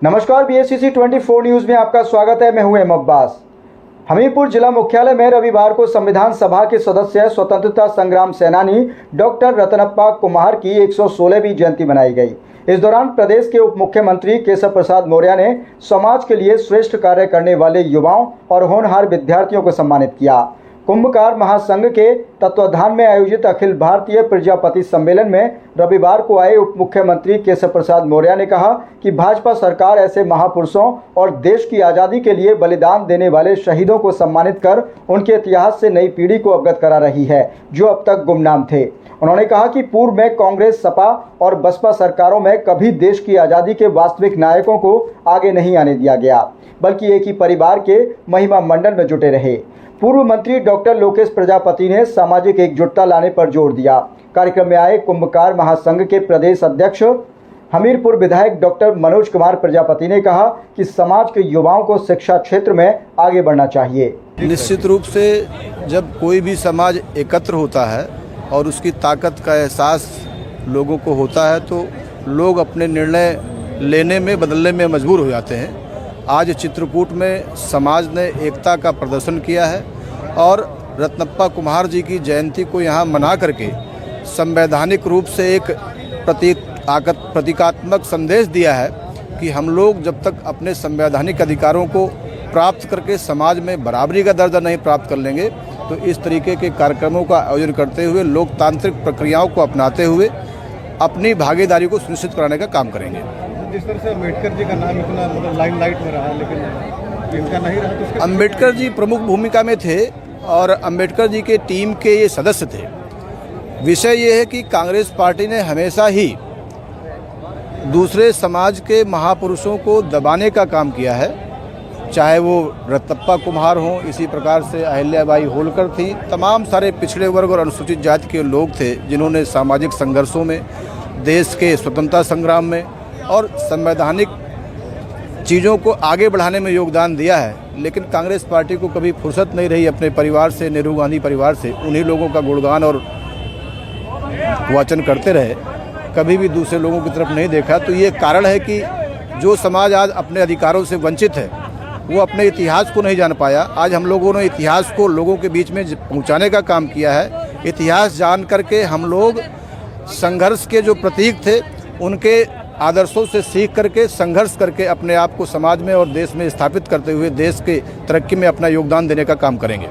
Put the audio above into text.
नमस्कार, BSCC 24 news में आपका स्वागत है। मैं हूं अब्बास। हमीरपुर जिला मुख्यालय में रविवार को संविधान सभा के सदस्य स्वतंत्रता संग्राम सेनानी डॉक्टर रतनप्पा कुम्हार की 116वीं जयंती मनाई गई। इस दौरान प्रदेश के उप मुख्यमंत्री केशव प्रसाद मौर्य ने समाज के लिए श्रेष्ठ कार्य करने वाले युवाओं और होनहार विद्यार्थियों को सम्मानित किया। कुंभकार महासंघ के तत्वाधान में आयोजित अखिल भारतीय प्रजापति सम्मेलन में रविवार को आए उप मुख्यमंत्री केशव प्रसाद मौर्य ने कहा कि भाजपा सरकार ऐसे महापुरुषों और देश की आज़ादी के लिए बलिदान देने वाले शहीदों को सम्मानित कर उनके इतिहास से नई पीढ़ी को अवगत करा रही है, जो अब तक गुमनाम थे। उन्होंने कहा कि पूर्व में कांग्रेस, सपा और बसपा सरकारों में कभी देश की आज़ादी के वास्तविक नायकों को आगे नहीं आने दिया गया, बल्कि एक ही परिवार के महिमा मंडल में जुटे रहे। पूर्व मंत्री डॉक्टर लोकेश प्रजापति ने सामाजिक एकजुटता लाने पर जोर दिया। कार्यक्रम में आए कुंभकार महासंघ के प्रदेश अध्यक्ष हमीरपुर विधायक डॉक्टर मनोज कुमार प्रजापति ने कहा कि समाज के युवाओं को शिक्षा क्षेत्र में आगे बढ़ना चाहिए। निश्चित रूप से जब कोई भी समाज एकत्र होता है और उसकी ताकत का एहसास लोगों को होता है तो लोग अपने निर्णय लेने में बदलने में मजबूर हो जाते हैं। आज चित्रकूट में समाज ने एकता का प्रदर्शन किया है और रतनप्पा कुम्हार जी की जयंती को यहाँ मना करके संवैधानिक रूप से एक प्रतीकात्मक संदेश दिया है कि हम लोग जब तक अपने संवैधानिक अधिकारों को प्राप्त करके समाज में बराबरी का दर्जा नहीं प्राप्त कर लेंगे तो इस तरीके के कार्यक्रमों का आयोजन करते हुए लोकतांत्रिक प्रक्रियाओं को अपनाते हुए अपनी भागीदारी को सुनिश्चित कराने का काम करेंगे। जिस तरह से अम्बेडकर जी का नाम इतना लाइमलाइट में रहा, लेकिन इनका नहीं रहा तो अम्बेडकर जी प्रमुख भूमिका में थे और अम्बेडकर जी के टीम के ये सदस्य थे। विषय ये है कि कांग्रेस पार्टी ने हमेशा ही दूसरे समाज के महापुरुषों को दबाने का काम किया है, चाहे वो रतनप्पा कुम्हार हों, इसी प्रकार से अहिल्याबाई होलकर थी। तमाम सारे पिछड़े वर्ग और अनुसूचित जाति के लोग थे जिन्होंने सामाजिक संघर्षों में, देश के स्वतंत्रता संग्राम में और संवैधानिक चीज़ों को आगे बढ़ाने में योगदान दिया है। लेकिन कांग्रेस पार्टी को कभी फुर्सत नहीं रही अपने परिवार से, नेहरू गांधी परिवार से उन्हीं लोगों का गुणगान और वाचन करते रहे, कभी भी दूसरे लोगों की तरफ नहीं देखा। तो ये कारण है कि जो समाज आज अपने अधिकारों से वंचित है वो अपने इतिहास को नहीं जान पाया। आज हम लोगों ने इतिहास को लोगों के बीच में पहुँचाने का काम किया है। इतिहास जान करके हम लोग संघर्ष के जो प्रतीक थे उनके आदर्शों से सीख करके, संघर्ष करके अपने आप को समाज में और देश में स्थापित करते हुए देश के तरक्की में अपना योगदान देने का काम करेंगे।